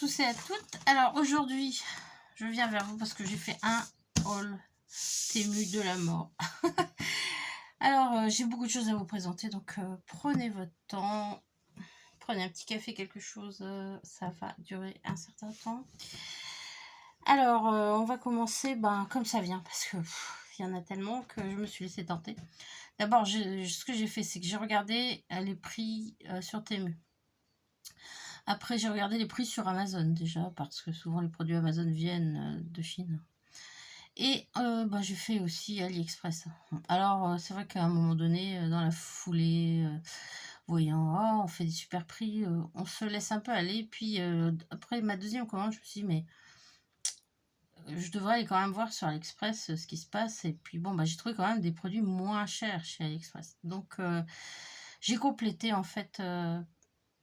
tous et à toutes. Alors aujourd'hui, je viens vers vous parce que j'ai fait un haul Temu de la mort. Alors, j'ai beaucoup de choses à vous présenter, donc prenez votre temps. Prenez un petit café, quelque chose, ça va durer un certain temps. Alors, on va commencer comme ça vient, parce que il y en a tellement que je me suis laissée tenter. D'abord, ce que j'ai fait, c'est que j'ai regardé les prix sur Temu. Après, j'ai regardé les prix sur Amazon déjà, parce que souvent les produits Amazon viennent de Chine. Et j'ai fait aussi AliExpress. Alors, c'est vrai qu'à un moment donné, dans la foulée, voyant, oh, on fait des super prix, on se laisse un peu aller. Puis après ma deuxième commande, je me suis dit, mais je devrais aller quand même voir sur AliExpress ce qui se passe. Et puis bon, j'ai trouvé quand même des produits moins chers chez AliExpress. Donc, j'ai complété en fait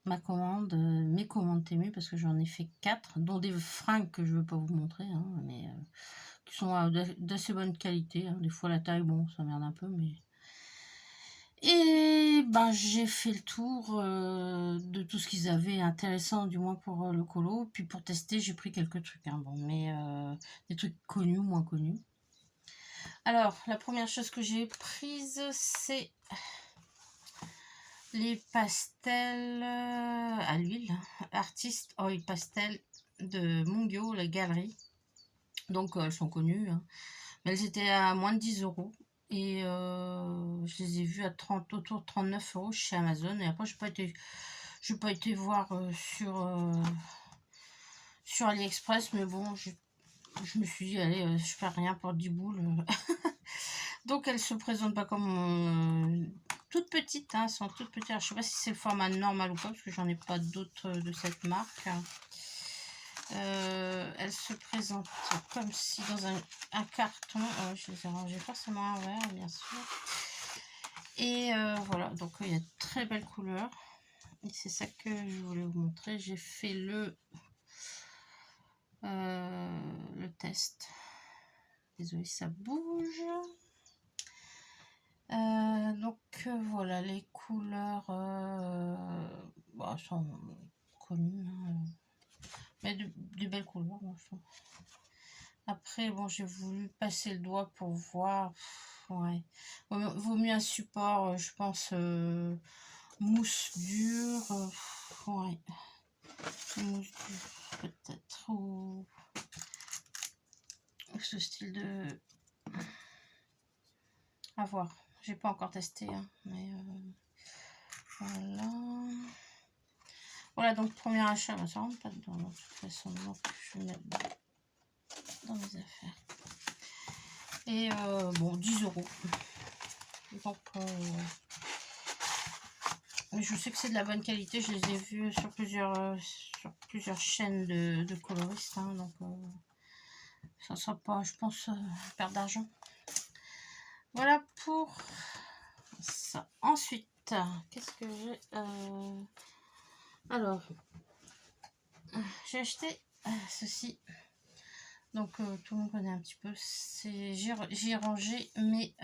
ma commande, mes commandes Temu, parce que j'en ai fait 4, dont des fringues que je ne veux pas vous montrer, hein, mais qui sont d'assez bonne qualité. Hein. Des fois la taille, bon, ça merde un peu, mais... Et j'ai fait le tour de tout ce qu'ils avaient intéressant, du moins pour le colo. Puis pour tester, j'ai pris quelques trucs, hein, bon, mais des trucs connus ou moins connus. Alors, la première chose que j'ai prise, c'est les pastels à l'huile, Artist Oil Pastel de Mungyo, la galerie. Donc elles sont connues, hein. Mais elles étaient à moins de 10 €. Et je les ai vues à autour de 39 € chez Amazon. Et après, je n'ai pas été voir sur AliExpress. Mais bon, je me suis dit, allez, je fais rien pour 10 boules. Donc elles se présentent pas comme toutes petites, hein, elles sont toutes petites. Alors, je sais pas si c'est le format normal ou pas, parce que j'en ai pas d'autres de cette marque. Elles se présentent comme si dans un carton. Je les ai rangées forcément à vert, bien sûr. Et voilà, donc il y a de très belles couleurs. Et c'est ça que je voulais vous montrer. J'ai fait le test. Désolée, ça bouge. Donc voilà, les couleurs sont connues, hein, mais de belles couleurs. Enfin. Après, bon, j'ai voulu passer le doigt pour voir. Ouais, vaut mieux un support, je pense, mousse dure. Ouais, mousse dure peut-être, ou ce style de... À voir. J'ai pas encore testé, hein, mais voilà. Voilà, donc premier achat, ça rentre pas dedans, de toute façon, donc je vais mettre dans mes affaires. Et bon, 10 €. Donc, mais je sais que c'est de la bonne qualité, je les ai vus sur plusieurs chaînes de coloristes, hein, donc ça sera pas, je pense, perdre d'argent. Voilà pour ça. Ensuite, qu'est-ce que j'ai alors, j'ai acheté ceci. Donc, tout le monde connaît un petit peu. J'ai rangé mes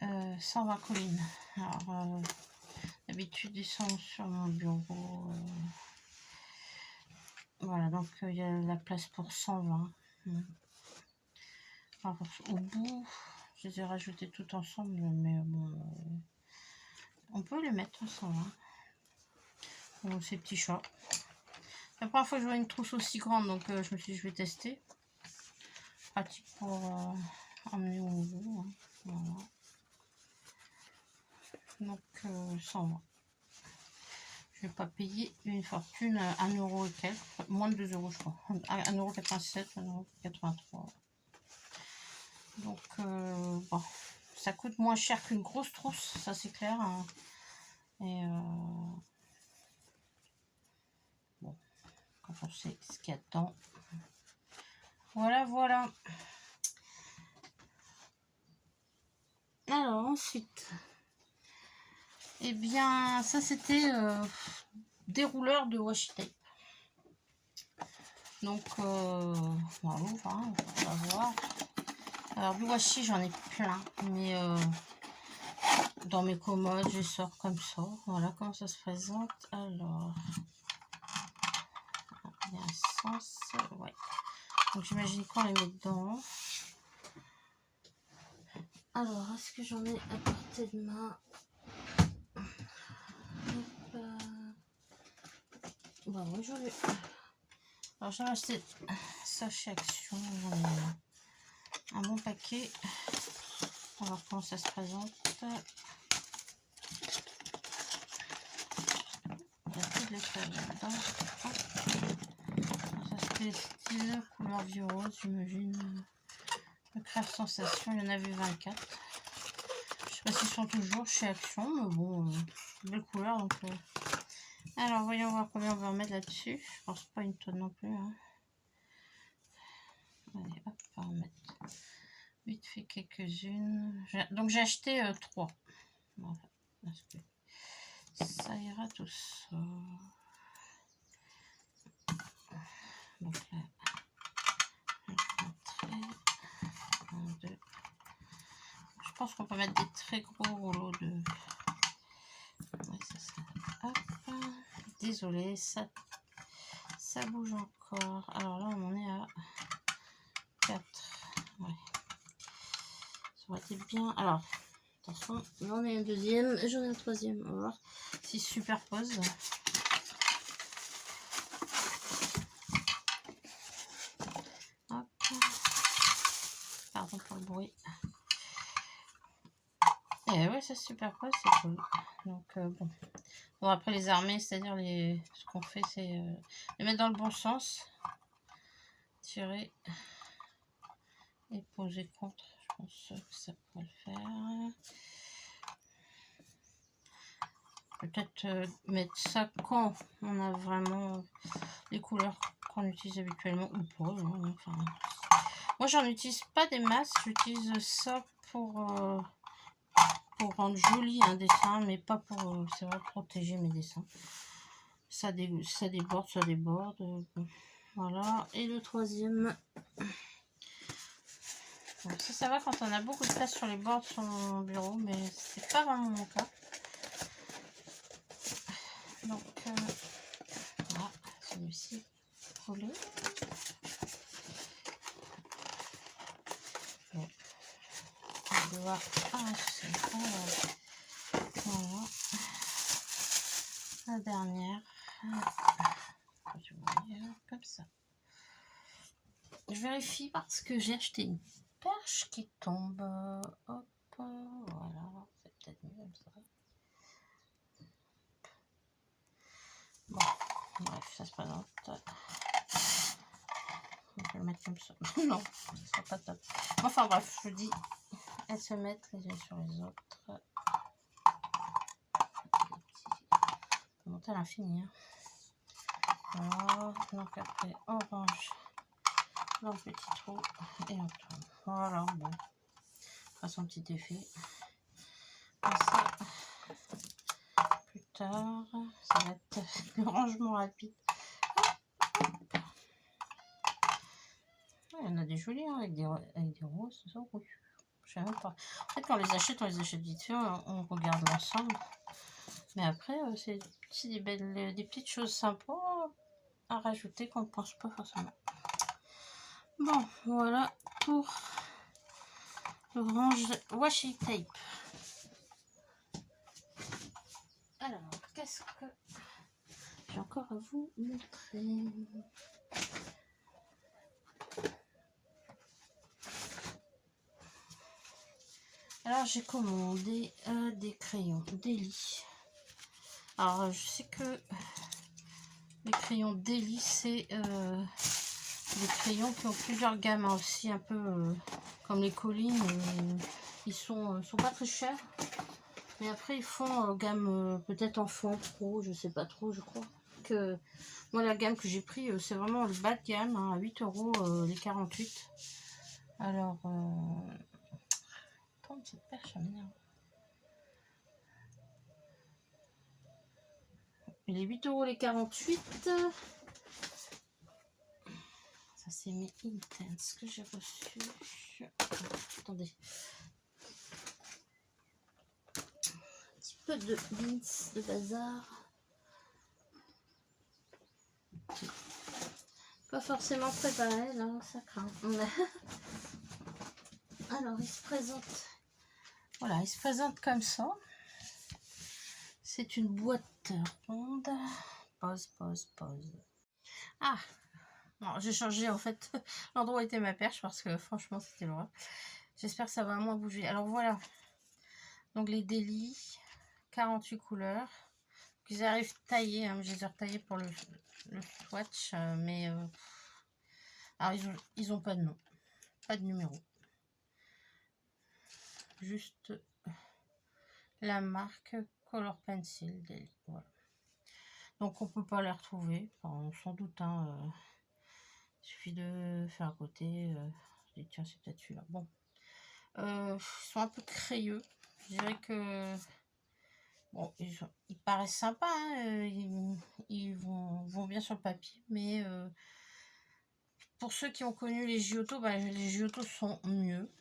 120 collines. Alors, d'habitude, ils sont sur mon bureau. Voilà, donc il y a la place pour 120. Alors, au bout, je les ai rajoutés tout ensemble, mais bon, on peut les mettre 120. Bon, ces petits chats. La première fois que je vois une trousse aussi grande, donc je me suis dit je vais tester. Pratique pour emmener au bout. Hein. Voilà. Donc 120. Je vais pas payer une fortune, 1 € et quelques, moins de 2 € je crois. 1,87 €, 1,83 €. Donc bon, ça coûte moins cher qu'une grosse trousse, ça c'est clair. Hein. Et bon, quand on sait ce qu'il y a dedans. Voilà, voilà. Alors ensuite, eh bien ça c'était des rouleurs de washi tape. Donc on va voir. Alors du washi j'en ai plein, mais dans mes commodes je sors comme ça. Voilà comment ça se présente. Alors pense. Ouais. Donc j'imagine qu'on les met dedans. Alors, est-ce que j'en ai à portée de main? Bon, oui, j'en ai. Alors, j'ai acheté ça chez Action. J'en ai un bon paquet. On va voir comment ça se présente. Il y a tout de l'étage là-dedans. Ça c'est style couleur vieux rose, j'imagine. Le Crève Sensation, il y en avait 24. Je sais pas s'ils sont toujours chez Action, mais bon, belle couleur. Donc, alors, voyons voir combien on va en mettre là-dessus. Je pense pas une tonne non plus. Hein. Allez, hop, on va en mettre vite fait quelques-unes. Donc, j'ai acheté 3. Voilà, parce que ça ira tout ça. Donc là, je pense qu'on peut mettre des très gros rouleaux de... Ouais, ça. Hop. Désolée, ça bouge encore. Alors là, on en est à 4. Ouais. Ça aurait été bien. Alors, attention, j'en ai un deuxième, j'en ai un troisième. On va voir s'ils se superposent. Hop. Pardon pour le bruit. Et ouais, ça se superpose, c'est cool. Donc, bon. Bon, après les armées, c'est-à-dire ce qu'on fait, c'est les mettre dans le bon sens. Tirer et poser contre. Je pense que ça pourrait le faire. Peut-être mettre ça quand on a vraiment les couleurs qu'on utilise habituellement ou pas. Hein, enfin, moi, j'en utilise pas des masses. J'utilise ça pour rendre joli un dessin, mais pas pour c'est vrai, protéger mes dessins. Ça déborde, ça déborde. Bon, voilà. Et le troisième. Donc ça va quand on a beaucoup de place sur les bords de son bureau, mais c'est pas vraiment mon cas. Donc voilà, celui-ci collé. Bon. On va devoir arracher. Voilà. La dernière. Je vais comme ça. Je vérifie parce que j'ai acheté une perche qui tombe. Hop, voilà. C'est peut-être mieux comme ça. Bon, bref, ça se présente. On peut le mettre comme ça. Non, ce sera pas top. Enfin bref, je vous dis, elles se mettent les unes sur les autres. On peut monter à l'infini. Hein. Voilà, donc après on range dans le petit trou et on tourne. Voilà, bon, fera son petit effet. Comme ça, plus tard, ça va être le rangement rapide. Il y en a des jolis hein, avec des roses, ça, oui. Je sais même pas. En fait, quand on les achète vite fait, on regarde l'ensemble. Mais après, c'est des petites choses sympas à rajouter qu'on ne pense pas forcément. Bon, voilà pour le range washi tape. Alors, qu'est-ce que j'ai encore à vous montrer? Alors, j'ai commandé des crayons Deli. Alors, je sais que les crayons Deli, c'est des crayons qui ont plusieurs gammes hein, aussi, un peu comme les collines. Ils sont pas très chers. Mais après, ils font gamme peut-être enfant pro, je sais pas trop, je crois. Que moi, la gamme que j'ai pris, c'est vraiment le bas de gamme, hein, à 8 € les 48. Alors, attends, cette perche, ça m'énerve. Les 8 € les 48. Ça, c'est mes Intense que j'ai reçu. Attendez. Un petit peu de bins de bazar. pas forcément préparé, là, ça craint. Alors, il se présente. Voilà, il se présente comme ça. C'est une boîte ronde. Pause, pause, pause. Ah, bon, j'ai changé en fait l'endroit où était ma perche parce que franchement, c'était l'horreur. J'espère que ça va moins bouger. Alors voilà. Donc les délits, 48 couleurs. Ils arrivent taillés, hein, je les ai retaillés pour le swatch, mais alors ils ont pas de nom, pas de numéro. Juste la marque Color Pencil Daily. Voilà. Donc on peut pas les retrouver, enfin, sans doute. Hein, il suffit de faire à côté. Je dis tiens c'est peut-être celui-là. Bon, ils sont un peu crayeux. Je dirais que bon, ils paraissent sympas. Hein, ils vont bien sur le papier, mais pour ceux qui ont connu les Giotto, bah, les Giotto sont mieux.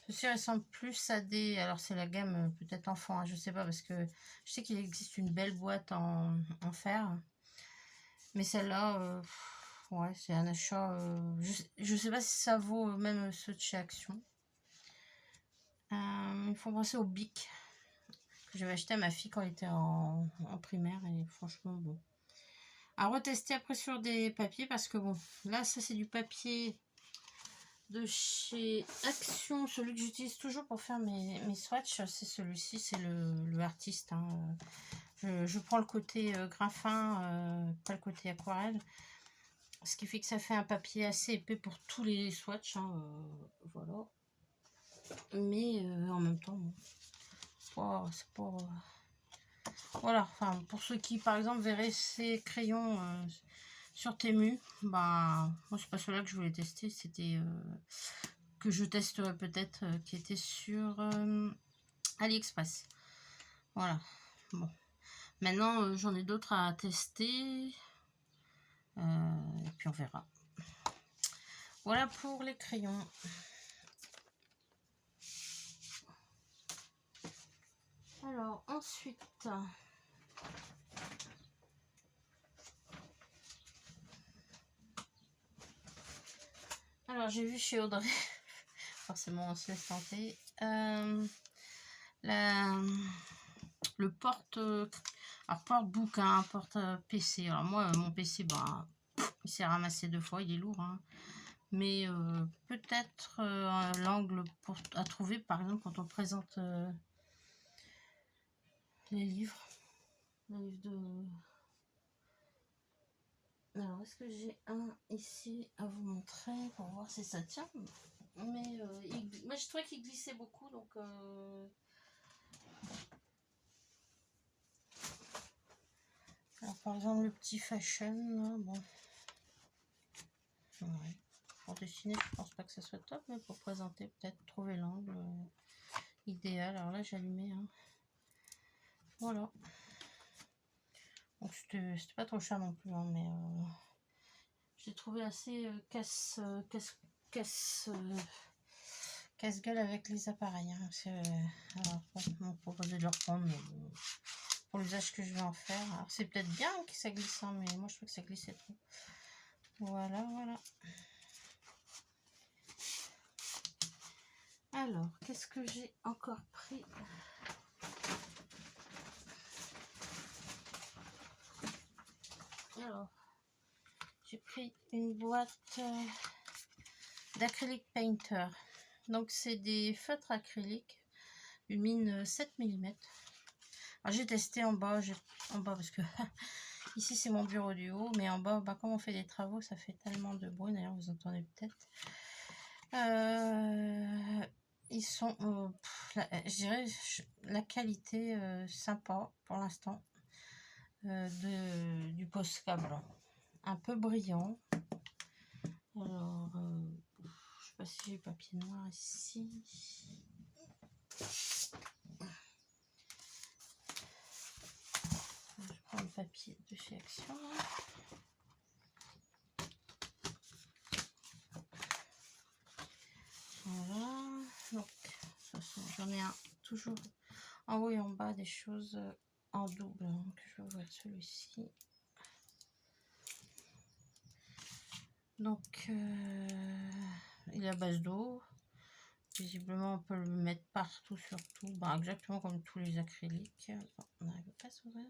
Ceci ressemble plus à des... Alors c'est la gamme peut-être enfant, hein, je sais pas, parce que je sais qu'il existe une belle boîte en fer. Mais celle-là, ouais, c'est un achat... je sais pas si ça vaut même ceux de chez Action. Il faut penser au Bic que j'avais acheté à ma fille quand elle était en primaire. Et franchement, bon. À retester après sur des papiers, parce que bon, là, ça c'est du papier de chez Action, celui que j'utilise toujours pour faire mes swatchs, c'est celui-ci, c'est le artiste. Hein. Je prends le côté grain fin, pas le côté aquarelle, ce qui fait que ça fait un papier assez épais pour tous les swatchs. Hein, voilà. Mais en même temps, bon, c'est pas... voilà, enfin, pour ceux qui, par exemple, verraient ces crayons sur Temu, bah, moi, c'est pas ceux-là que je voulais tester, c'était... que je testerai peut-être, qui était sur AliExpress. Voilà. Bon. Maintenant, j'en ai d'autres à tester. Et puis on verra. Voilà pour les crayons. Alors, ensuite... Alors, j'ai vu chez Audrey... Forcément, on se laisse tenter. Le porte-bouquin, porte-PC. Alors moi, mon PC, bah, il s'est ramassé 2 fois, il est lourd. Hein. Mais peut-être l'angle à trouver, par exemple, quand on présente les livres. Les livres de... Alors, est-ce que j'ai un ici à vous montrer pour voir si ça tient? Mais moi, je trouvais qu'il glissait beaucoup, donc... Alors, par exemple, le petit fashion, là, bon... Ouais. Pour dessiner, je pense pas que ça soit top, mais pour présenter, peut-être trouver l'angle idéal. Alors là, j'ai allumé. Hein. Voilà. Donc, c'était pas trop cher non plus, hein, mais je l'ai trouvé assez casse-gueule avec les appareils. Hein. Alors, on m'a proposé de le reprendre, mais bon, pour l'usage que je vais en faire. Alors, c'est peut-être bien que ça glisse, hein, mais moi, je trouve que ça glissait trop. Voilà, voilà. Alors, qu'est-ce que j'ai encore pris? Alors, j'ai pris une boîte d'acrylique painter. Donc, c'est des feutres acryliques, une mine 7 mm. Alors, j'ai testé en bas parce que ici, c'est mon bureau du haut, mais en bas, bah, comme on fait des travaux, ça fait tellement de bruit. D'ailleurs, vous entendez peut-être. Ils sont, je dirais, la qualité sympa pour l'instant du Posca blanc. Un peu brillant. Alors, je sais pas si j'ai papier noir ici. Je prends le papier de chez Action. Voilà. Donc, j'en ai un toujours en haut et en bas des choses en double. Donc, je vais ouvrir celui-ci. Donc, il est à base d'eau. Visiblement, on peut le mettre partout, surtout. Bah, exactement comme tous les acryliques. Bon, on n'arrive pas à s'ouvrir.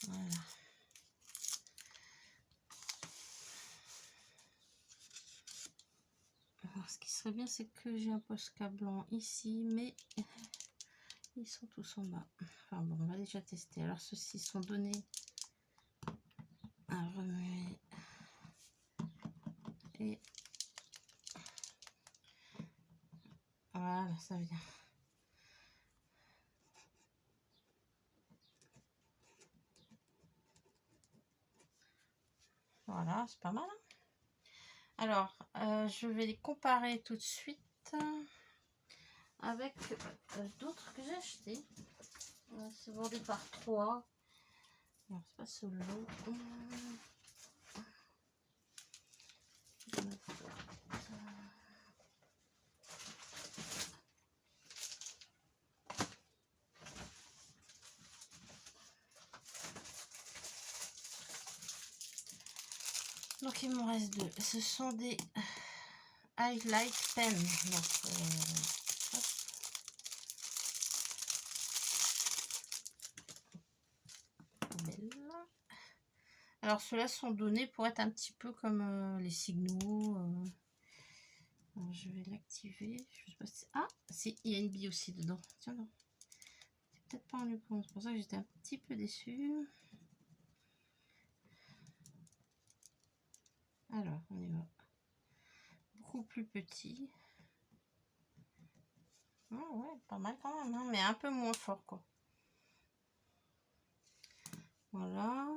Voilà. Alors, ce qui serait bien, c'est que j'ai un Posca blanc ici, mais ils sont tous en bas. Enfin bon, on va déjà tester. Alors, ceux-ci sont donnés à remuer. Et voilà, ça vient. Voilà, c'est pas mal. Hein. Alors, je vais les comparer tout de suite avec d'autres que j'ai achetés. C'est vendu par 3. Non, c'est pas solo. Donc il me reste 2. Ce sont des highlight pen. Donc, alors ceux-là sont donnés pour être un petit peu comme les signaux. Alors, je vais l'activer. Je sais pas si... Ah, si, il y a une bille aussi dedans. Tiens, non. C'est peut-être pas rendu compte. C'est pour ça que j'étais un petit peu déçue. Alors, on y va. Beaucoup plus petit. Oh, ouais, pas mal quand même, hein, mais un peu moins fort, quoi. Voilà.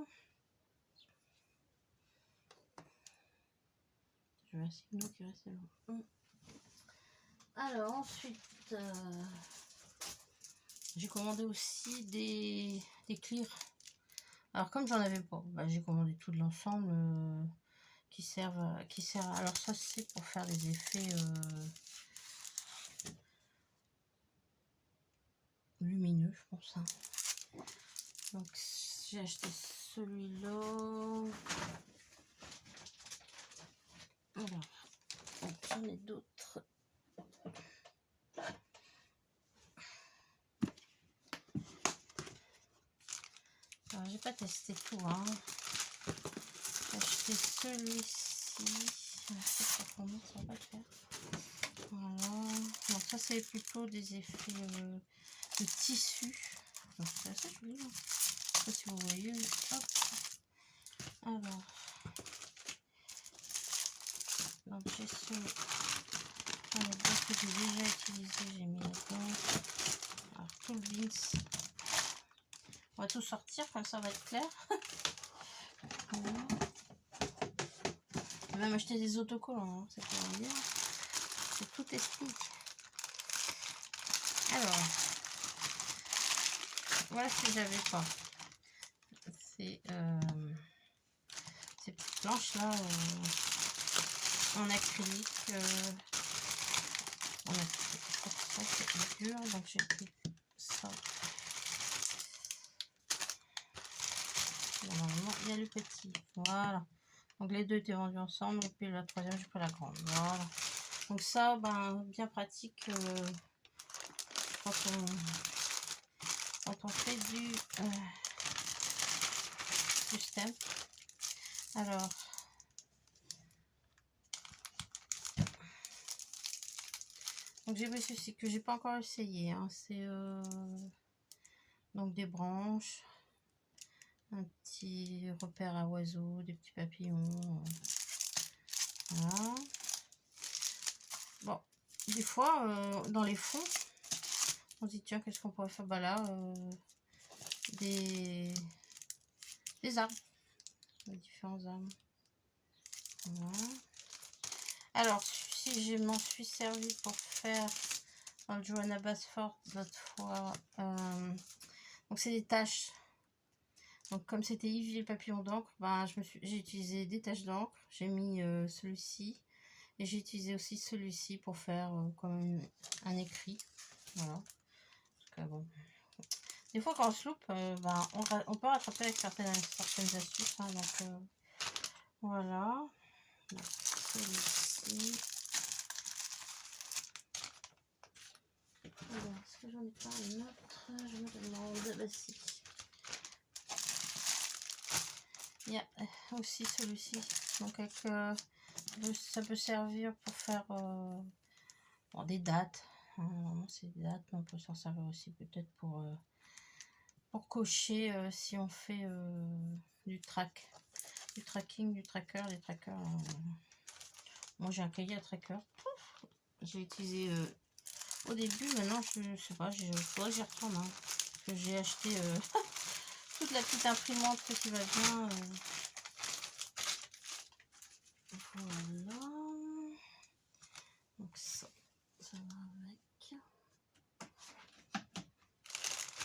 Je vais un signal qui reste là. Alors, ensuite, j'ai commandé aussi des clears. Alors, comme j'en avais pas, bah, j'ai commandé tout de l'ensemble qui servent. Alors, ça, c'est pour faire des effets lumineux, je pense. Hein. Donc, j'ai acheté celui-là. Alors, j'en ai d'autres. Alors, j'ai pas testé tout. Hein. J'ai acheté celui-ci. Ça va pas le faire. Voilà. Donc, ça, c'est plutôt des effets de tissu. Donc, c'est assez joli. Hein. Je sais pas si vous voyez. Hop. Alors. Donc, j'ai ce. J'en ai d'autres que j'ai déjà utilisé. J'ai mis là-dedans. Alors, tout le bins. On va tout sortir, comme ça va être clair. Voilà. Je vais même acheter des autocollants, hein, c'est pour dire. C'est tout explique. Alors, voilà ce que j'avais pas. C'est ces petites planches là en acrylique. En acrylique. Ça c'est dur, donc j'ai pris ça. Normalement, il y a le petit. Voilà. Donc les deux étaient vendus ensemble et puis la troisième, j'ai pris la grande. Voilà. Donc ça, ben, bien pratique quand on fait du stamp. Alors, donc j'ai vu ceci que j'ai pas encore essayé. Hein. C'est donc des branches, un petit repère à oiseaux, des petits papillons. Voilà. Bon, des fois dans les fonds, on se dit tiens qu'est-ce qu'on pourrait faire? Bah là, des arbres, des différents arbres. Voilà. Alors, si je m'en suis servi pour faire dans le Johanna Basford l'autre fois, donc c'est des taches. Donc comme c'était Yves et le papillon d'encre, ben, j'ai utilisé des taches d'encre. J'ai mis celui-ci et j'ai utilisé aussi celui-ci pour faire comme un écrit. Voilà. Parce que, bon. Des fois quand on se loupe, ben, on peut rattraper avec certaines astuces. Hein, donc Voilà. Celui-ci. Alors, est-ce que j'en ai pas un autre? Je me demande. Bah si. Il y a aussi celui-ci. Donc avec, ça peut servir pour faire bon, des dates. Normalement c'est des dates, mais on peut s'en servir aussi peut-être pour cocher si on fait du tracking, du tracker, des trackers. Moi j'ai un cahier à tracker. J'ai utilisé au début, maintenant je sais pas, il faudrait que j'y retourne. Hein, parce que j'ai acheté toute la petite imprimante qui va bien. Voilà. Donc ça va avec.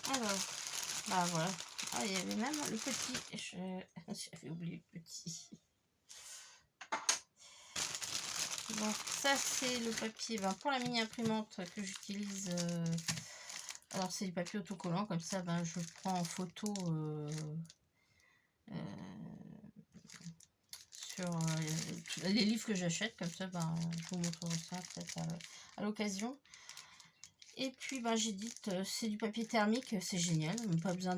Alors, bah voilà. Ah, il y avait même le petit. J'avais oublié le petit. Donc ça c'est le papier pour la mini imprimante que j'utilise. Alors c'est du papier autocollant, comme ça je prends en photo sur les livres que j'achète, comme ça je vous montrerai ça peut-être à l'occasion. Et puis j'édite, c'est du papier thermique, c'est génial, pas besoin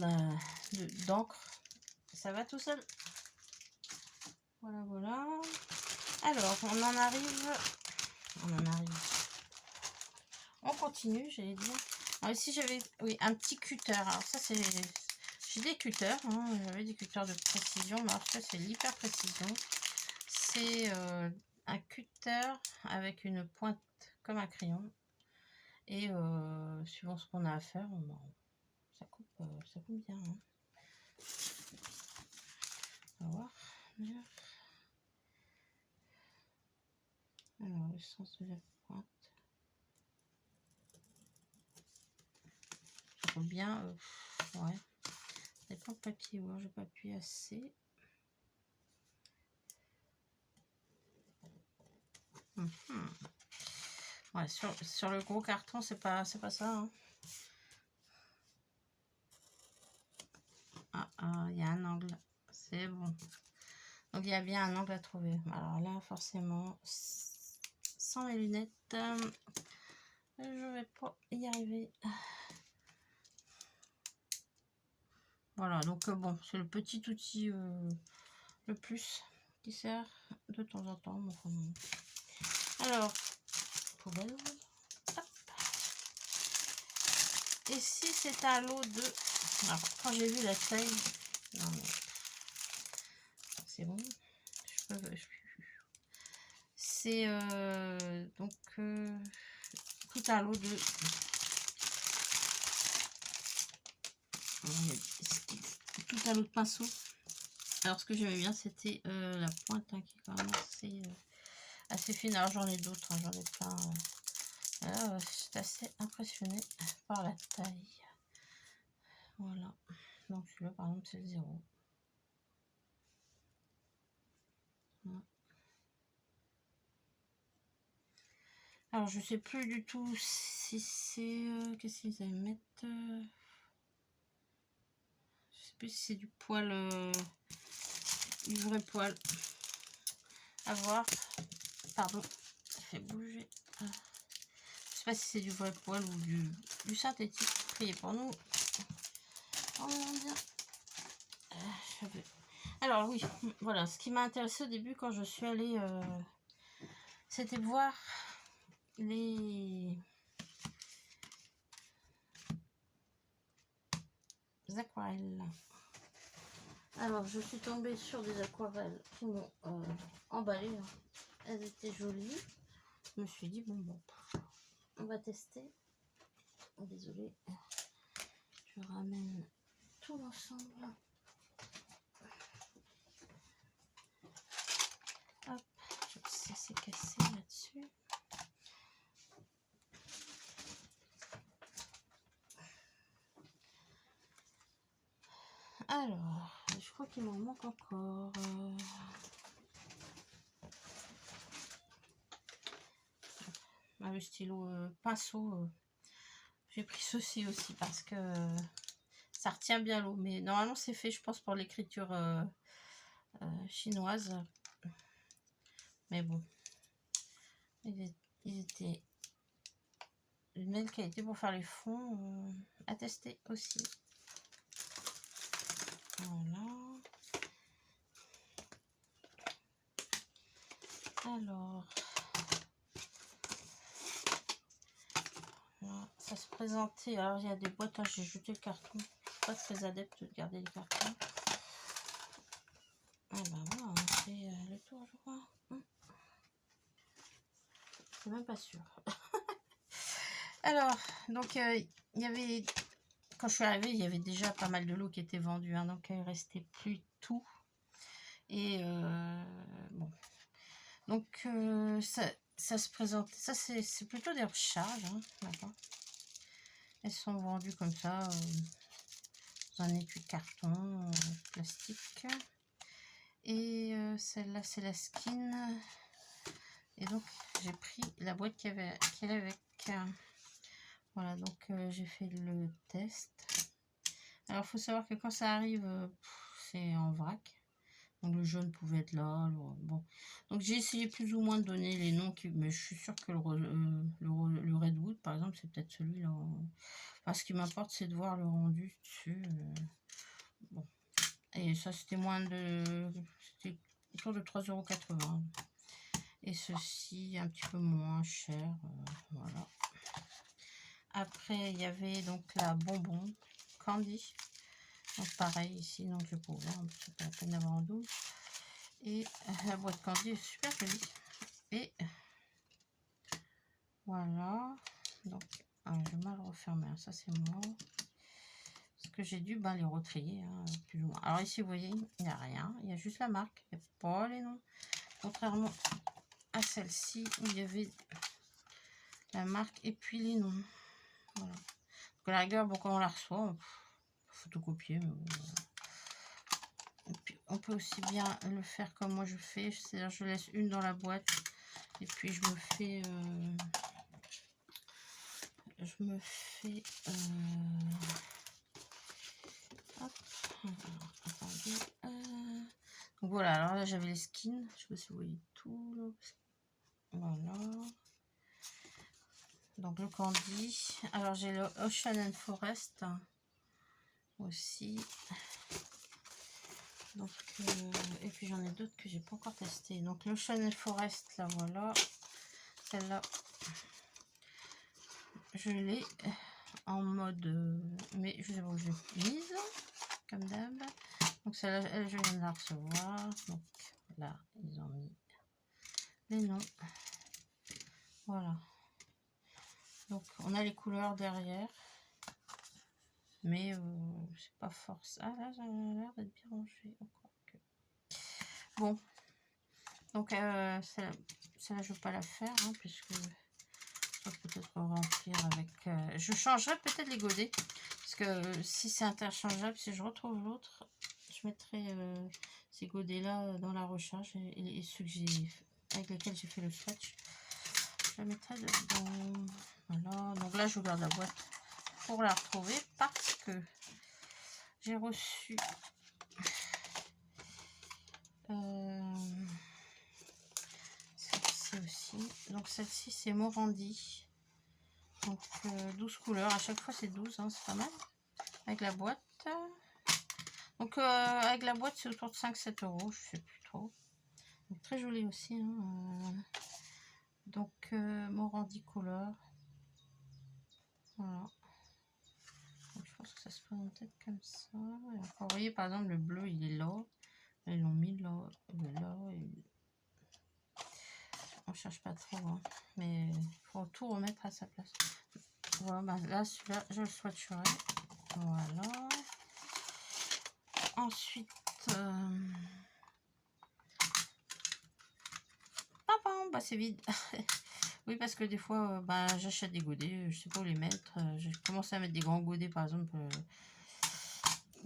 d'encre, ça va tout seul. Voilà, voilà. Alors on continue, j'allais dire. Alors ici j'avais un petit cutter. Alors ça c'est, j'ai des cutters, hein, j'avais des cutters de précision, mais alors ça c'est l'hyper précision. C'est un cutter avec une pointe comme un crayon. Et suivant ce qu'on a à faire, ça coupe bien. Hein. On va voir. Alors, le sens de la pointe. Il faut bien. Ouais. Ça dépend le papier. Ouais, j'ai pas appuyé assez. Ouais, sur le gros carton, c'est pas ça. Hein. Ah, il y a un angle. C'est bon. Donc, il y a bien un angle à trouver. Alors là, forcément, sans mes lunettes, je vais pas y arriver. Voilà, donc bon, c'est le petit outil le plus qui sert de temps en temps. Bon, alors, poubelle. Hop. Et si c'est un lot de... Alors, quand j'ai vu la taille... Non mais... C'est bon. C'est donc tout un lot de... Tout un lot de pinceaux. Alors ce que j'aimais bien c'était la pointe qui est quand même assez fine. Alors j'en ai d'autres, hein, j'en ai plein. J'étais assez impressionnée par la taille. Voilà. Donc celui-là par exemple c'est le 0. Voilà. Alors je sais plus du tout si c'est... qu'est-ce qu'ils allaient mettre je sais plus si c'est du poil... du vrai poil. À voir. Pardon. Ça fait bouger. Je sais pas si c'est du vrai poil ou du synthétique. Priez pour nous. Oh mon dieu. Alors oui, voilà. Ce qui m'a intéressé au début quand je suis allée... c'était de voir les aquarelles. Alors je suis tombée sur des aquarelles qui m'ont emballé. Elles étaient jolies. Je me suis dit bon, on va tester. Oh, désolée. Je ramène tout l'ensemble. Hop, ça s'est cassé là-dessus. Alors, je crois qu'il m'en manque encore. Le stylo pinceau. J'ai pris ceci aussi parce que ça retient bien l'eau. Mais normalement, c'est fait, je pense, pour l'écriture chinoise. Mais bon, ils étaient une belle qualité pour faire les fonds à tester aussi. Voilà. Alors, voilà, ça se présentait. Alors, il y a des boîtes, j'ai jeté le carton. Je suis pas très adepte de garder les cartons. Ah ben voilà, on a fait le tour, je crois. C'est même pas sûr. Alors, donc, il y avait... Quand je suis arrivée, il y avait déjà pas mal de lots qui étaient vendus, hein, donc il restait plus tout. Et bon, donc ça se présente, ça c'est plutôt des recharges, hein, d'accord. Elles sont vendues comme ça, dans un étui de carton, plastique. Et celle-là c'est la skin. Et donc j'ai pris la boîte qu'il y avait avec. Voilà, donc j'ai fait le test. Alors il faut savoir que quand ça arrive, c'est en vrac. Donc le jaune pouvait être là. Bon. Donc j'ai essayé plus ou moins de donner les noms, mais je suis sûre que le Redwood, par exemple, c'est peut-être celui-là. Enfin, ce qui m'importe, c'est de voir le rendu dessus. Bon. Et ça, c'était moins de... C'était autour de 3,80 €. Et ceci, un petit peu moins cher. Voilà. Après, il y avait donc la bonbon Candy. Donc pareil ici, donc je peux ouvrir, c'est pas la peine d'avoir en double. Et la boîte Candy est super jolie. Et voilà. Donc, je vais mal refermer. Ça, c'est moi. Parce que j'ai dû les retrier, hein, plus ou moins. Alors ici, vous voyez, il n'y a rien. Il y a juste la marque. Il n'y a pas les noms. Contrairement à celle-ci, où il y avait la marque et puis les noms. Voilà. Donc, à la rigueur, bon, quand on la reçoit, on peut photocopier. Mais bon, et puis, on peut aussi bien le faire comme moi je fais. C'est-à-dire, je laisse une dans la boîte. Et puis, je me fais... hop, attendez, donc voilà, alors là j'avais les skins, je sais pas si vous voyez tout là. Voilà, donc le candy. Alors j'ai le Ocean and Forest aussi, donc et puis j'en ai d'autres que j'ai pas encore testé. Donc l'Ocean and Forest, là voilà, celle-là je l'ai en mode mais je sais pas où je l'ai mise, comme d'hab. Donc celle-là, je viens de la recevoir. Donc là, ils ont mis les noms. Voilà. Donc on a les couleurs derrière. Mais c'est pas force. Ah là, ça a l'air d'être bien rangé. Encore que... Bon. Donc celle-là, je ne vais pas la faire, hein, puisque je vais peut-être remplir avec... je changerai peut-être les godets. Parce que si c'est interchangeable, si je retrouve l'autre, je mettrai ces godets-là dans la recharge et ceux que avec lesquels j'ai fait le swatch. Je la mettrai dedans. Voilà. Donc là, je garde la boîte pour la retrouver parce que j'ai reçu celle-ci aussi. Donc celle-ci, c'est Morandi. Donc 12 couleurs. À chaque fois, c'est 12, hein, c'est pas mal. Avec la boîte. Donc avec la boîte, c'est autour de 5-7 €. Je sais plus trop. Donc, très joli aussi. Hein, donc Morandi couleur. Voilà. Donc, je pense que ça se présente peut-être comme ça. Et encore, vous voyez, par exemple, le bleu, il est là. Ils l'ont mis là. Il est là. On cherche pas trop, hein, mais il faut tout remettre à sa place. Voilà, là, celui-là, je le swatcherai. Voilà. Ensuite, c'est vide. Oui, parce que des fois, j'achète des godets, je sais pas où les mettre. J'ai commencé à mettre des grands godets, par exemple,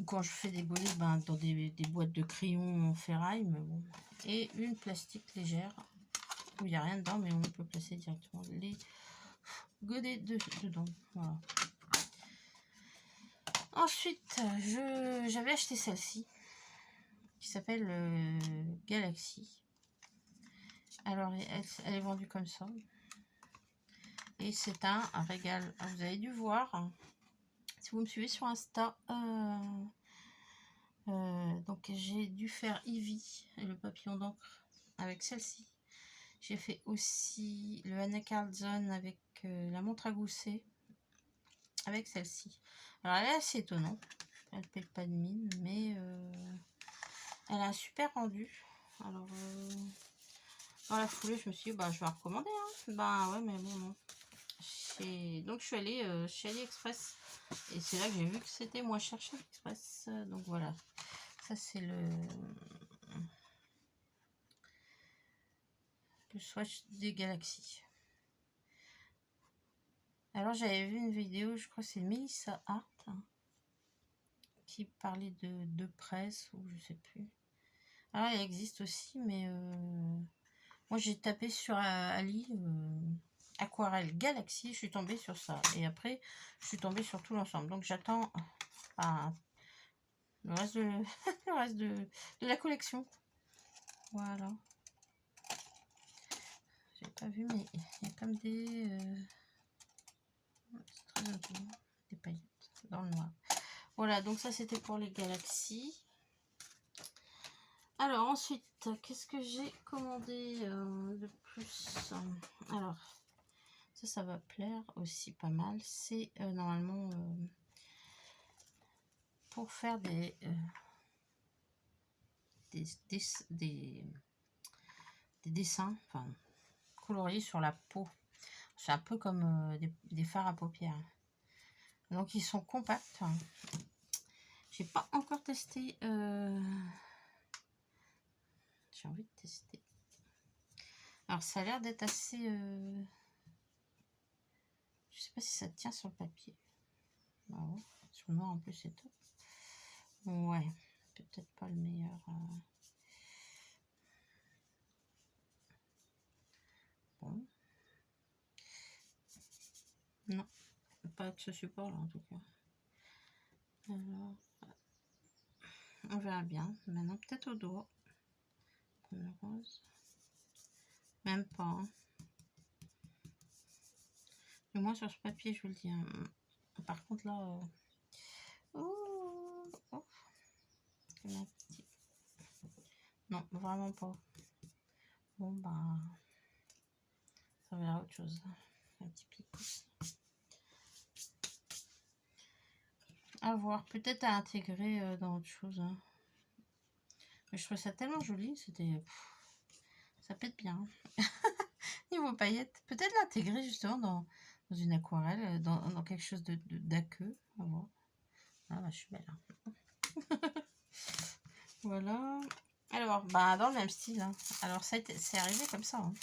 quand je fais des godets dans des boîtes de crayons en ferraille, mais bon. Et une plastique légère, où il n'y a rien dedans, mais on peut placer directement les godets dedans. Voilà. Ensuite, j'avais acheté celle-ci, qui s'appelle Galaxy. Alors, elle est vendue comme ça. Et c'est un régal. Vous avez dû voir, hein, si vous me suivez sur Insta, donc j'ai dû faire Ivy et le papillon d'encre avec celle-ci. J'ai fait aussi le Anna Carlson avec la montre à gousset avec celle-ci. Alors elle est assez étonnante, elle ne paye pas de mine, mais elle a un super rendu. Alors dans la foulée, je me suis dit, bah je vais recommander. Hein. Bah ouais, mais bon, non. Donc je suis allée chez AliExpress et c'est là que j'ai vu que c'était moins cher chez AliExpress. Donc voilà, ça c'est le swatch des Galaxies. Alors j'avais vu une vidéo, je crois que c'est Melissa Hart, hein, qui parlait de presse ou je sais plus. Alors elle existe aussi, mais moi j'ai tapé sur Ali aquarelle Galaxy, je suis tombée sur ça et après je suis tombée sur tout l'ensemble. Donc j'attends le reste de le reste de la collection. Voilà. J'ai pas vu, mais il y a comme des c'est très joli, des paillettes dans le noir. Voilà, donc ça c'était pour les Galaxies. Alors ensuite, qu'est-ce que j'ai commandé de plus? Alors, ça va plaire aussi pas mal. C'est normalement pour faire des dessins, enfin coloriés sur la peau. C'est un peu comme des fards à paupières. Donc ils sont compacts. Hein. J'ai pas encore testé. J'ai envie de tester. Alors ça a l'air d'être assez. Je sais pas si ça tient sur le papier. Bah ouais. Sur le noir en plus c'est top. Ouais, peut-être pas le meilleur. Bon. Non, pas avec ce support là en tout cas. Alors, on verra bien. Maintenant peut-être au doigt. Le rose. Même pas. Hein. Et moi sur ce papier, je vous le dis. Hein. Par contre là. Oh, oh. Non, vraiment pas. Bon bah. Ça verra autre chose. Un petit picousse. À voir. Peut-être à intégrer dans autre chose. Hein. Mais je trouve ça tellement joli. C'était. Ça pète bien. Niveau paillettes. Peut-être l'intégrer justement dans une aquarelle. Dans quelque chose d'aqueux. On va voir. Ah bah je suis belle. Hein. Voilà. Alors, bah dans le même style. Hein. Alors c'est arrivé comme ça. Hein.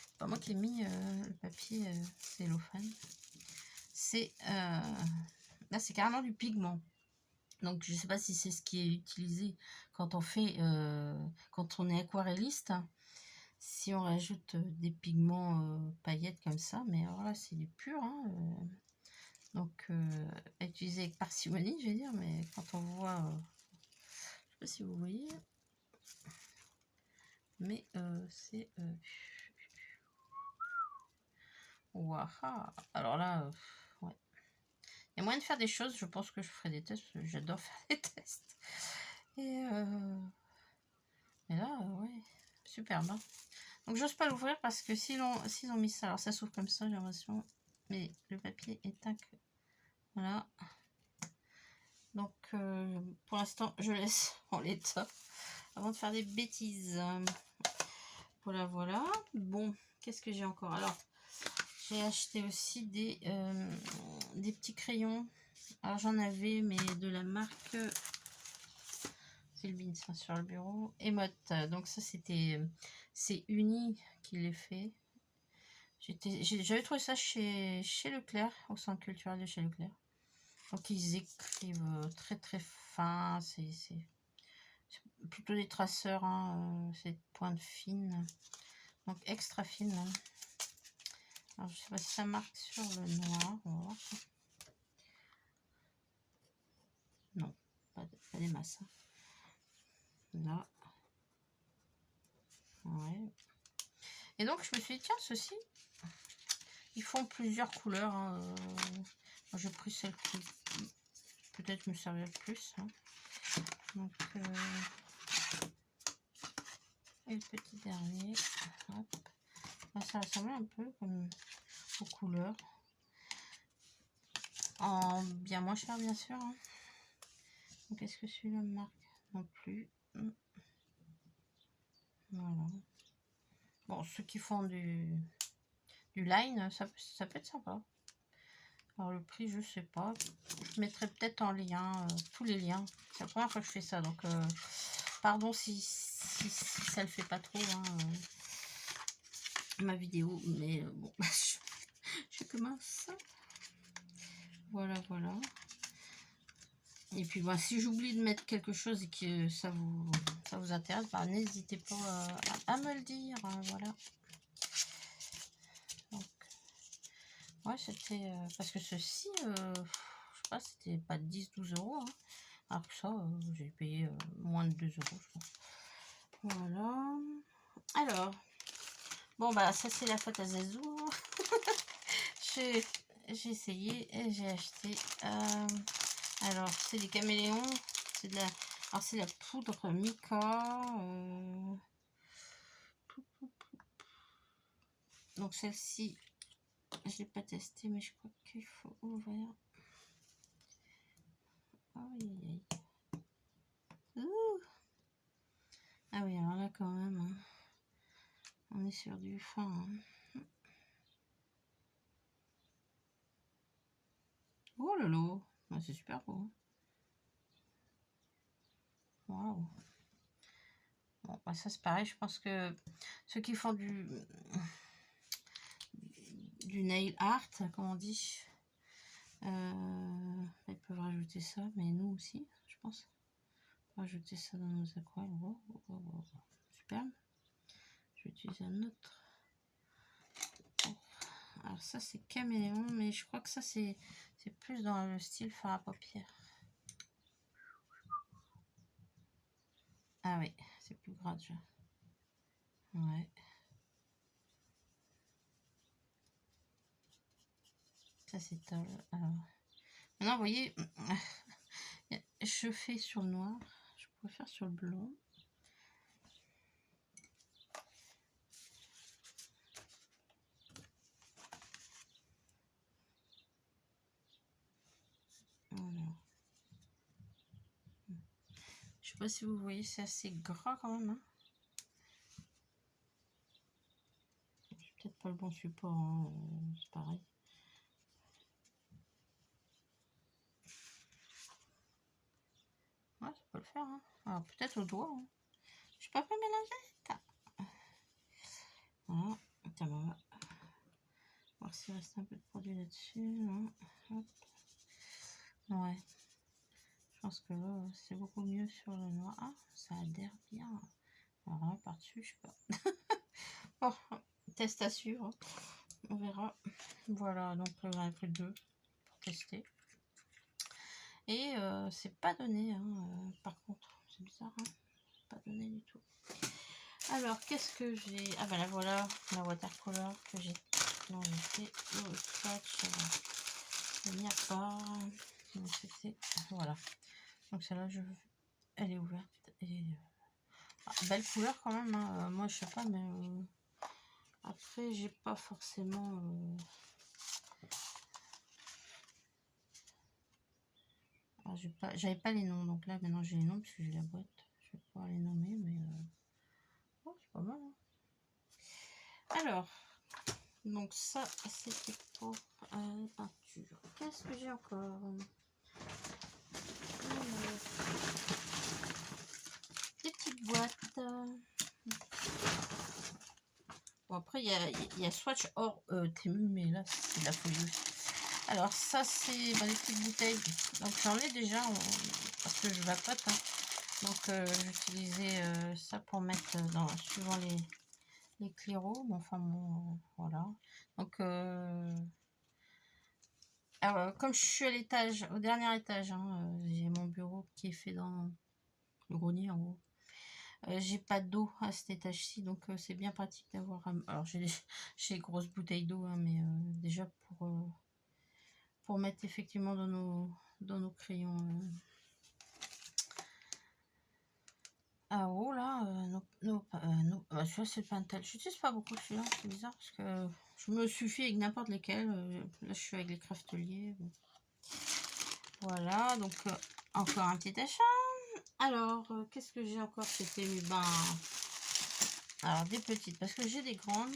C'est pas moi qui ai mis le papier cellophane. C'est là c'est carrément du pigment. Donc je sais pas si c'est ce qui est utilisé quand on fait quand on est aquarelliste. Si on rajoute des pigments paillettes comme ça, mais alors là c'est du pur. Hein, donc à utiliser avec parcimonie, je vais dire, mais quand on voit, je sais pas si vous voyez, mais c'est waouh. Alors là, ouais. Il y a moyen de faire des choses, je pense que je ferai des tests, j'adore faire des tests. Et là, ouais, superbe. Hein. Donc j'ose pas l'ouvrir parce que s'ils ont mis ça, alors ça s'ouvre comme ça, j'ai l'impression, mais le papier est inque. Voilà. Donc pour l'instant, je laisse en l'état avant de faire des bêtises. Voilà, voilà. Bon, qu'est-ce que j'ai encore? Alors, j'ai acheté aussi des petits crayons. Alors j'en avais, mais de la marque, c'est le bin ça, sur le bureau, Emote. Donc ça c'est Uni qui les fait. J'avais trouvé ça chez Leclerc, au centre culturel de chez Leclerc. Donc ils écrivent très très fin, c'est plutôt des traceurs, hein, c'est pointe fine, donc extra fine. Hein. Alors je sais pas si ça marque sur le noir, on va voir. Non, pas des masses. Là, ouais. Et donc, je me suis dit, tiens, ceux-ci, ils font plusieurs couleurs. Hein. Moi, j'ai pris celle qui peut-être me servirait le plus. Hein. Donc, et le petit dernier. Hop. Là, ça ressemblait un peu comme aux couleurs. En bien moins cher, bien sûr. Hein. Donc, est-ce que celui-là me marque? Non plus. Voilà. Bon, ceux qui font du line, ça peut être sympa. Alors le prix, je sais pas. Je mettrai peut-être en lien tous les liens. C'est la première fois que je fais ça, donc pardon si ça le fait pas trop hein, ma vidéo, mais bon, je commence. Voilà, voilà. Et puis bah, si j'oublie de mettre quelque chose et que ça vous intéresse, bah, n'hésitez pas à me le dire. Voilà. Donc, ouais, c'était parce que ceci, je sais pas, c'était pas 10-12 euros. Hein. Alors que ça, j'ai payé moins de 2 euros, je pense. Voilà. Alors, bon, bah, ça, c'est la faute à Zazou. J'ai essayé et j'ai acheté. Alors, c'est des caméléons. C'est de la. Alors, c'est la poudre mica. Donc, celle-ci, je l'ai pas testée, mais je crois qu'il faut ouvrir. Aïe, aïe. Ouh. Ah oui, alors là, quand même, hein, on est sur du fin. Hein. Oh lolo, ah, c'est super beau. Waouh. Bon, bah ça c'est pareil, je pense que ceux qui font du nail art, comme on dit, ils peuvent rajouter ça, mais nous aussi, je pense. Rajouter ça dans nos aquarelles. Oh, oh, oh, oh. Super. Je vais utiliser un autre. Alors ça c'est caméléon, mais je crois que ça c'est plus dans le style fard à paupières. Ah oui, c'est plus gras déjà. Ouais. Ça c'est top. Alors, maintenant vous voyez, je fais sur le noir, je pourrais faire sur le blanc. Voilà. Je sais pas si vous voyez, c'est assez gras quand même. Hein. C'est peut-être pas le bon support, hein. C'est pareil. Ouais, ça peut le faire. Hein. Alors peut-être au doigt. Hein. Je peux pas mélanger. Voilà. Tiens, on va voir s'il reste un peu de produit là-dessus. Hop. Ouais. Je pense que c'est beaucoup mieux sur le noir. Ah, ça adhère bien. Alors là, par-dessus, je sais pas. Bon, test à suivre. On verra. Voilà, donc j'en ai pris 2 pour tester. Et c'est pas donné, hein, par contre. C'est bizarre, hein. Pas donné du tout. Alors, qu'est-ce que j'ai? Ah ben là, voilà, la watercolor que j'ai. Non, j'ai fait le scratch. Il n'y a pas. Donc, c'était. Voilà. Donc, celle-là, elle est ouverte. Et, belle couleur quand même. Hein. Moi, je sais pas, mais après, j'ai pas forcément. J'avais pas les noms, donc là maintenant j'ai les noms parce que j'ai la boîte. Je vais pouvoir les nommer, mais oh, c'est pas mal. Hein. Alors, donc ça c'était pour la peinture. Qu'est-ce que j'ai encore? Des petites boîtes. Bon après il y a Swatch hors Temu, mais là c'est de la folie aussi. Alors ça c'est les petites bouteilles. Donc j'en ai déjà parce que je vapote. Hein. Donc j'utilisais ça pour mettre suivant les claireaux. Bon, enfin bon, voilà. Donc alors, comme je suis à l'étage, au dernier étage, hein, j'ai mon bureau qui est fait dans le grenier en haut. J'ai pas d'eau à cet étage-ci, donc c'est bien pratique d'avoir... Alors j'ai des grosses bouteilles d'eau, hein, mais déjà pour mettre effectivement dans nos crayons à eau, là, celui-là c'est le Pentel. J'utilise pas beaucoup celui-là, c'est bizarre, parce que je me suffis avec n'importe lesquels. Là je suis avec les crafteliers. Bon. Voilà, donc encore un petit achat. Alors, qu'est-ce que j'ai encore chez Temu? Ben, alors des petites, parce que j'ai des grandes.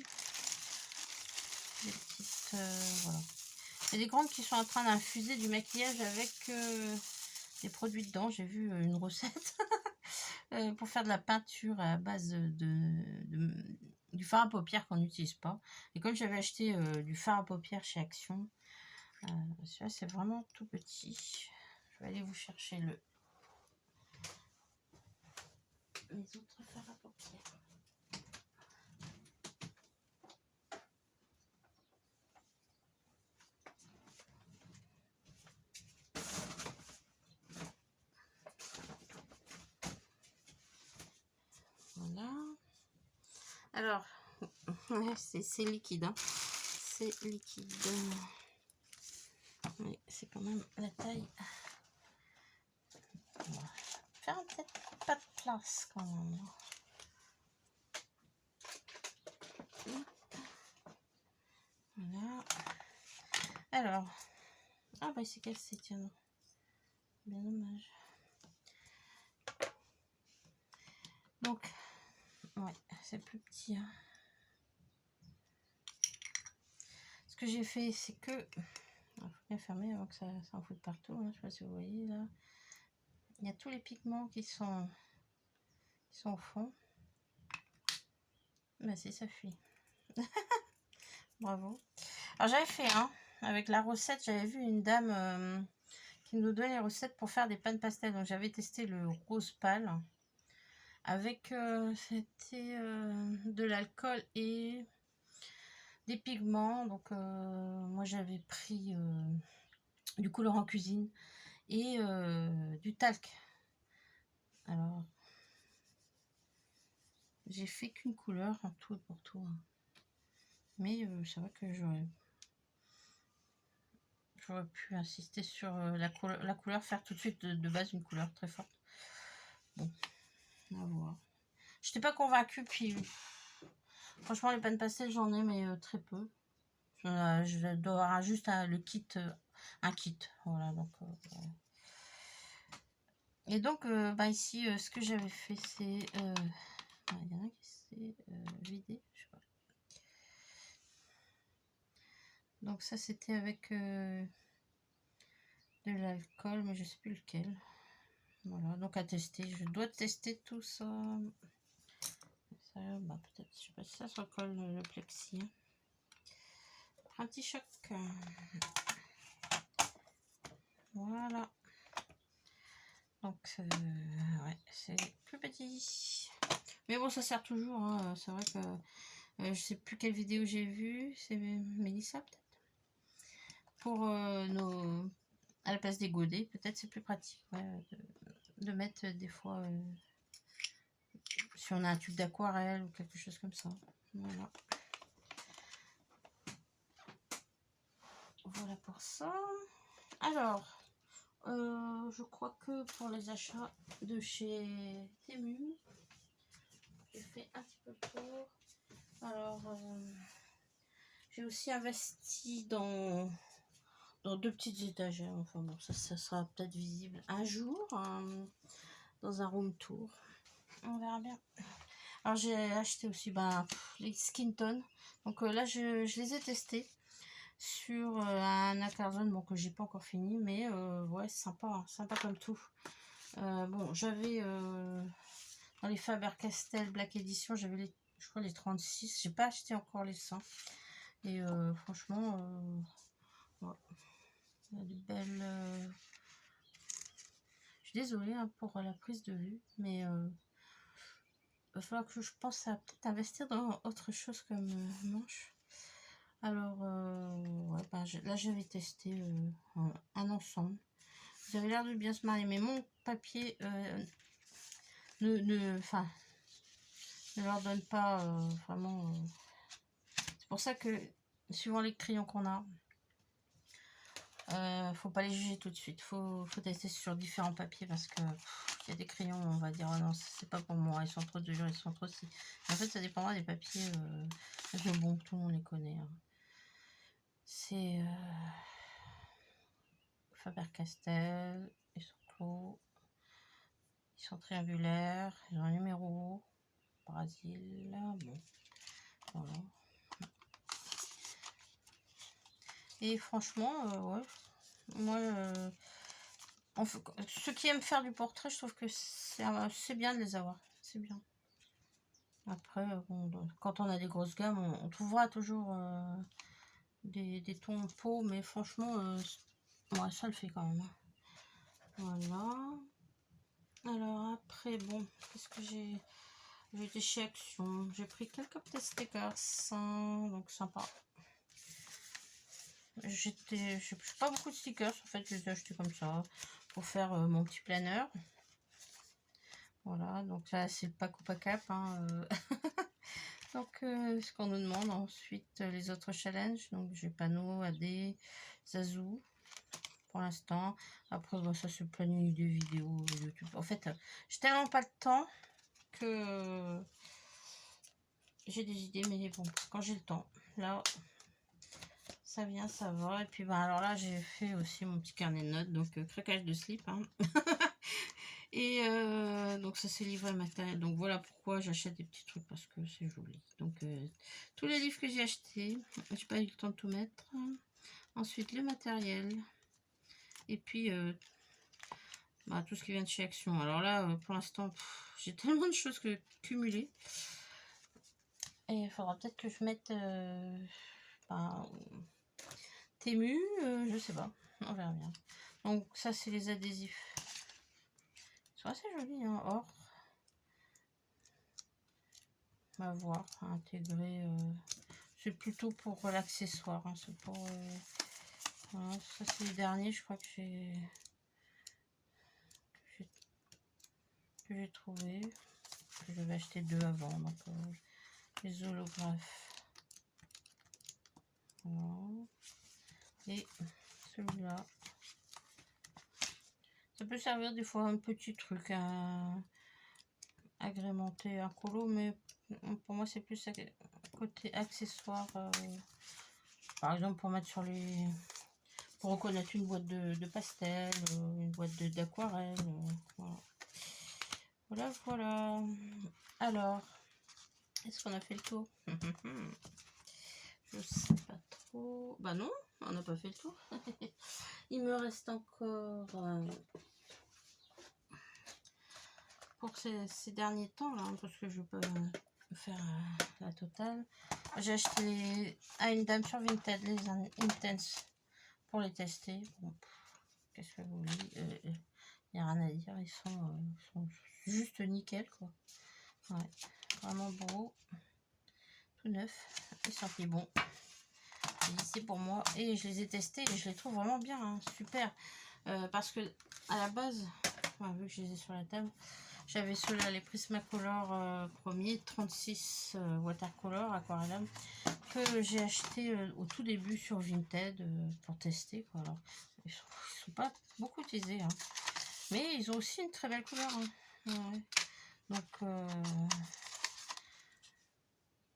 Des petites, voilà. Il y a des grandes qui sont en train d'infuser du maquillage avec des produits dedans. J'ai vu une recette pour faire de la peinture à base du fard à paupières qu'on n'utilise pas. Et comme j'avais acheté du fard à paupières chez Action, celui-là c'est vraiment tout petit. Je vais aller vous chercher les autres fards à paupières. Voilà. Alors, c'est liquide. Hein. C'est liquide. Mais c'est quand même la taille. On va faire peut-être pas de place quand même. Voilà. Alors. Ah bah c'est cassé, tiens. Bien dommage. Donc, ouais, c'est plus petit. Hein. Ce que j'ai fait, c'est que... Il faut bien fermer avant que ça en foute partout. Hein. Je sais pas si vous voyez là. Il y a tous les pigments qui sont au fond. Bah si, ça fuit. Bravo. Alors j'avais fait avec la recette, j'avais vu une dame qui nous donnait les recettes pour faire des pâtes pastel. Donc j'avais testé le rose pâle avec c'était de l'alcool et des pigments. Donc moi j'avais pris du colorant cuisine et du talc. Alors j'ai fait qu'une couleur en tout et pour tout. Hein. Mais c'est vrai que j'aurais pu insister sur la couleur, faire tout de suite de base une couleur très forte. Bon, à voir. Je n'étais pas convaincue, puis franchement les pâtes pastel j'en ai mais très peu. Je dois avoir juste le kit, un kit, voilà. Donc et donc bah ici ce que j'avais fait c'est il y en a qui s'est vidé, je sais pas. Donc ça c'était avec de l'alcool mais je sais plus lequel. Voilà, donc à tester. Je dois tester tout ça. Ça bah, peut-être, je sais pas si ça se recolle le plexi. Un petit choc. Voilà. Donc ouais, c'est plus petit. Mais bon, ça sert toujours. Hein. C'est vrai que je sais plus quelle vidéo j'ai vue. C'est Mélissa peut-être. Pour nos... À la place des godets, peut-être c'est plus pratique. Ouais, de mettre des fois... si on a un tube d'aquarelle ou quelque chose comme ça. Voilà. Voilà pour ça. Alors, je crois que pour les achats de chez Temu, j'ai fait un petit peu le tour. Alors, j'ai aussi investi dans deux petites étagères. Enfin bon, ça sera peut-être visible un jour dans un room tour. On verra bien. Alors j'ai acheté aussi les skin tone. Donc là je les ai testés sur un Accarzone, bon que j'ai pas encore fini, mais ouais sympa, hein, sympa comme tout. Bon j'avais dans les Faber-Castell Black Edition, j'avais je crois les 36, j'ai pas acheté encore les 100. Et franchement ouais. Il y a de belles je suis désolée hein, pour la prise de vue, mais il va falloir que je pense à peut-être investir dans autre chose comme manche. Alors, ouais, là j'avais testé un ensemble. Vous avez l'air de bien se marier, mais mon papier enfin, ne leur donne pas vraiment... C'est pour ça que, suivant les crayons qu'on a, faut pas les juger tout de suite. Faut tester sur différents papiers parce que il y a des crayons, on va dire, oh non, c'est pas pour moi, ils sont trop durs, ils sont trop si. En fait, ça dépendra des papiers. Bon, tout le monde les connaît. Hein. C'est Faber-Castell, ils sont clos, ils sont triangulaires, ils ont un numéro, Brésil, bon, voilà. Et franchement, ouais, moi, ceux qui aiment faire du portrait, je trouve que c'est bien de les avoir, c'est bien. Après, bon, quand on a des grosses gammes, on trouvera toujours des tons peau, mais franchement, ouais, ça le fait quand même. Voilà. Alors après, bon, qu'est-ce que j'ai été chez Action. J'ai pris quelques petits stickers, donc sympa. J'ai pas beaucoup de stickers, en fait, je les ai achetés comme ça pour faire mon petit planeur. Voilà, donc là c'est le pack ou pas cap. Hein, donc ce qu'on nous demande ensuite, les autres challenges. Donc j'ai Pano, AD, Zazu pour l'instant. Après, bon, ça se planifie des vidéos YouTube. En fait, j'ai tellement pas le temps que j'ai des idées, mais bon, quand j'ai le temps, là, ça vient, ça va. Et puis, ben, alors là, j'ai fait aussi mon petit carnet de notes, donc craquage de slip. Hein. Et donc, ça, c'est livré matériel. Donc, voilà pourquoi j'achète des petits trucs, parce que c'est joli. Donc, tous les livres que j'ai achetés, j'ai pas eu le temps de tout mettre. Ensuite, le matériel. Et puis, bah, tout ce qui vient de chez Action. Alors là, pour l'instant, j'ai tellement de choses cumulées. Et il faudra peut-être que je mette Temu, je sais pas, on verra bien. Donc ça c'est les adhésifs. Ils sont assez jolis, hein, or. On va voir, intégrer. C'est plutôt pour l'accessoire. Hein, c'est pour. Voilà, ça c'est les derniers, je crois que j'ai trouvé. Je vais acheter 2 avant, donc les holographes. Voilà. Et celui-là. Ça peut servir des fois un petit truc à agrémenter un colo, mais pour moi c'est plus côté accessoire. Par exemple pour mettre sur les... Pour reconnaître une boîte de pastel, une boîte d'aquarelle. Voilà. Voilà. Alors, est-ce qu'on a fait le tour? Je sais pas trop. Bah non, on n'a pas fait le tour. Il me reste encore pour ces derniers temps là, parce que je peux faire la totale. J'ai acheté à une dame sur Vinted les Intense pour les tester. Bon, qu'est-ce que vous voulez, il n'y a rien à dire, ils sont juste nickel quoi. Ouais, vraiment beau, tout neuf, ils sortent bon. C'est pour moi et je les ai testés et je les trouve vraiment bien, hein, super. Parce que à la base, vu que je les ai sur la table, j'avais ceux-là, les Prismacolor premier 36 watercolor aquarelle que j'ai acheté au tout début sur Vinted pour tester quoi. Alors, ils sont pas beaucoup utilisés, hein, mais ils ont aussi une très belle couleur. Hein. Ouais. Donc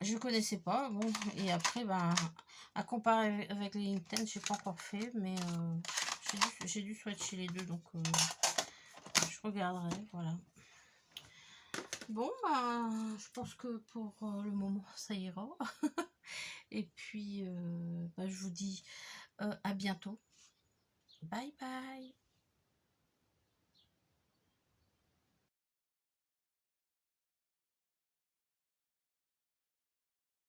je connaissais pas, bon, et après ben à comparer avec les Intense, j'ai pas encore fait, mais j'ai dû swatcher les deux, donc je regarderai, voilà. Bon, ben, je pense que pour le moment, ça ira. Et puis, ben, je vous dis à bientôt. Bye bye.